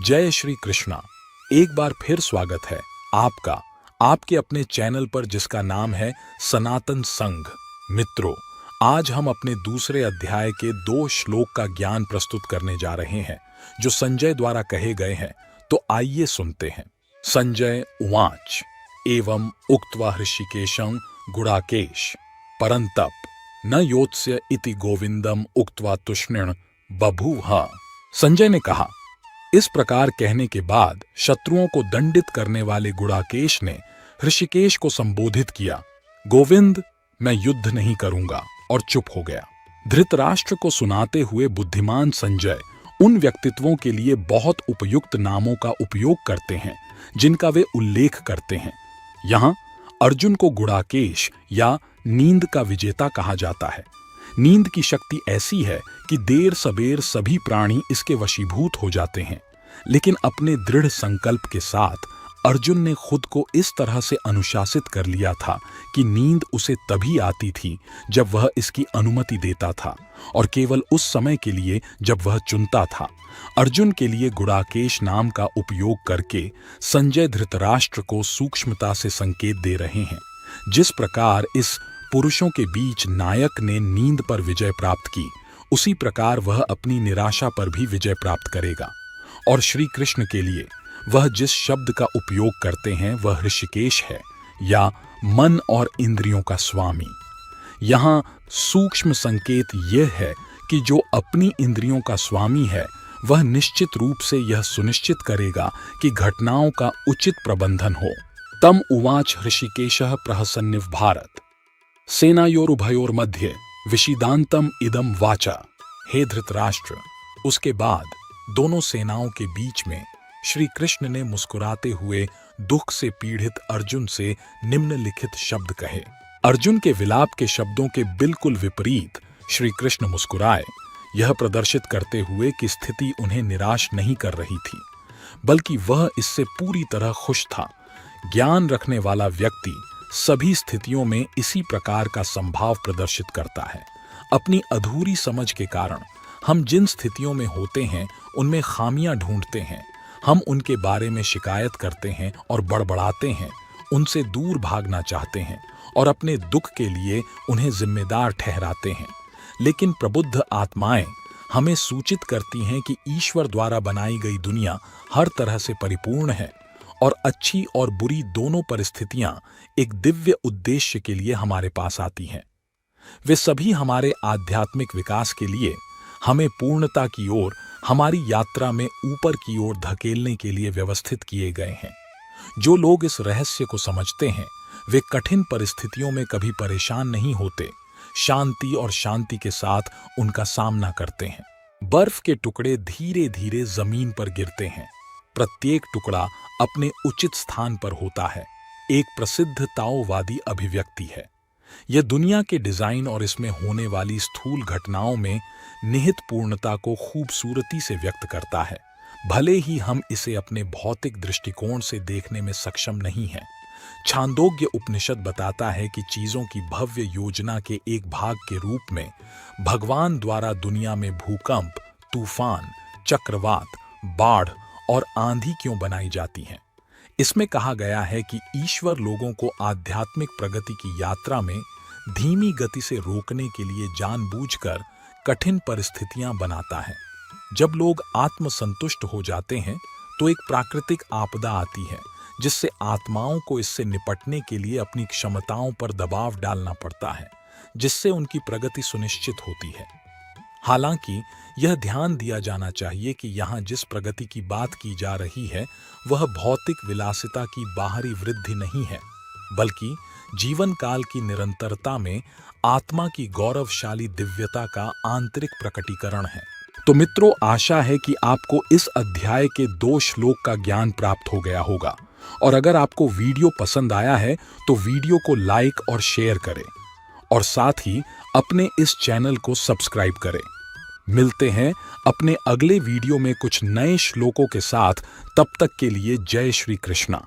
जय श्री कृष्णा। एक बार फिर स्वागत है आपका आपके अपने चैनल पर जिसका नाम है सनातन संघ। मित्रों, आज हम अपने दूसरे अध्याय के 2 श्लोक का ज्ञान प्रस्तुत करने जा रहे हैं जो संजय द्वारा कहे गए हैं। तो आइए सुनते हैं। संजय उवाच एवं उक्त्वा हृषिकेशं गुडाकेश परंतप न योत्स्य इति गोविंदम उक्त्वा तुष्णिन बभूव। संजय ने कहा, इस प्रकार कहने के बाद शत्रुओं को दंडित करने वाले गुडाकेश ने ऋषिकेश को संबोधित किया, गोविंद, मैं युद्ध नहीं करूंगा, और चुप हो गया। धृतराष्ट्र को सुनाते हुए बुद्धिमान संजय उन व्यक्तित्वों के लिए बहुत उपयुक्त नामों का उपयोग करते हैं जिनका वे उल्लेख करते हैं। यहाँ अर्जुन को गुडाकेश या नींद का विजेता कहा जाता है। नींद की शक्ति ऐसी है कि देर सबेर सभी प्राणी इसके वशीभूत हो जाते हैं, लेकिन अपने दृढ़ संकल्प के साथ अर्जुन ने खुद को इस तरह से अनुशासित कर लिया था कि नींद उसे तभी आती थी जब वह इसकी अनुमति देता था और केवल उस समय के लिए जब वह चुनता था। अर्जुन के लिए गुडाकेश नाम का उपयोग करके संजय धृतराष्ट्र को सूक्ष्मता से संकेत दे रहे हैं। जिस प्रकार इस पुरुषों के बीच नायक ने नींद पर विजय प्राप्त की, उसी प्रकार वह अपनी निराशा पर भी विजय प्राप्त करेगा। और श्री कृष्ण के लिए वह जिस शब्द का उपयोग करते हैं वह ऋषिकेश है, या मन और इंद्रियों का स्वामी। यहाँ सूक्ष्म संकेत यह है कि जो अपनी इंद्रियों का स्वामी है वह निश्चित रूप से यह सुनिश्चित करेगा कि घटनाओं का उचित प्रबंधन हो। तम उवाच ऋषिकेशः प्रहसन्निव भारत सेनायोरुभयोर्मध्ये विषिदांतम इदम वाचा। हे धृतराष्ट्र, उसके बाद दोनों सेनाओं के बीच में श्री कृष्ण ने मुस्कुराते हुए दुख से पीड़ित अर्जुन से निम्नलिखित शब्द कहे। अर्जुन के विलाप के शब्दों के बिल्कुल विपरीत श्री कृष्ण मुस्कुराए, यह प्रदर्शित करते हुए कि स्थिति उन्हें निराश नहीं कर रही थी, बल्कि वह इससे पूरी तरह खुश था। ज्ञान रखने वाला व्यक्ति सभी स्थितियों में इसी प्रकार का संभाव प्रदर्शित करता है। अपनी अधूरी समझ के कारण हम जिन स्थितियों में होते हैं उनमें खामियां ढूंढते हैं, हम उनके बारे में शिकायत करते हैं और बड़बड़ाते हैं, उनसे दूर भागना चाहते हैं और अपने दुख के लिए उन्हें जिम्मेदार ठहराते हैं। लेकिन प्रबुद्ध आत्माएं हमें सूचित करती हैं कि ईश्वर द्वारा बनाई गई दुनिया हर तरह से परिपूर्ण है और अच्छी और बुरी दोनों परिस्थितियां एक दिव्य उद्देश्य के लिए हमारे पास आती हैं। वे सभी हमारे आध्यात्मिक विकास के लिए हमें पूर्णता की ओर, हमारी यात्रा में ऊपर की ओर धकेलने के लिए व्यवस्थित किए गए हैं। जो लोग इस रहस्य को समझते हैं वे कठिन परिस्थितियों में कभी परेशान नहीं होते, शांति और शांति के साथ उनका सामना करते हैं। बर्फ के टुकड़े धीरे धीरे जमीन पर गिरते हैं, प्रत्येक टुकड़ा अपने उचित स्थान पर होता है। एक प्रसिद्ध ताओवादी अभिव्यक्ति है। यह दुनिया के डिजाइन और इसमें होने वाली स्थूल घटनाओं में निहित पूर्णता को खूबसूरती से व्यक्त करता है, भले ही हम इसे अपने भौतिक दृष्टिकोण से देखने में सक्षम नहीं हैं। छांदोग्य उपनिषद बताता है कि चीजों की भव्य योजना के एक भाग के रूप में भगवान द्वारा दुनिया में भूकंप, तूफान, चक्रवात, बाढ़ और आंधी क्यों बनाई जाती हैं। इसमें कहा गया है कि ईश्वर लोगों को आध्यात्मिक प्रगति की यात्रा में धीमी गति से रोकने के लिए जानबूझकर कठिन परिस्थितियां बनाता है। जब लोग आत्मसंतुष्ट हो जाते हैं तो एक प्राकृतिक आपदा आती है जिससे आत्माओं को इससे निपटने के लिए अपनी क्षमताओं पर दबाव डालना पड़ता है, जिससे उनकी प्रगति सुनिश्चित होती है। हालांकि यह ध्यान दिया जाना चाहिए कि यहाँ जिस प्रगति की बात की जा रही है वह भौतिक विलासिता की बाहरी वृद्धि नहीं है, बल्कि जीवन काल की निरंतरता में आत्मा की गौरवशाली दिव्यता का आंतरिक प्रकटीकरण है। तो मित्रों, आशा है कि आपको इस अध्याय के 2 श्लोक का ज्ञान प्राप्त हो गया होगा। और अगर आपको वीडियो पसंद आया है तो वीडियो को लाइक और शेयर करें और साथ ही अपने इस चैनल को सब्सक्राइब करें। मिलते हैं अपने अगले वीडियो में कुछ नए श्लोकों के साथ। तब तक के लिए जय श्री कृष्णा।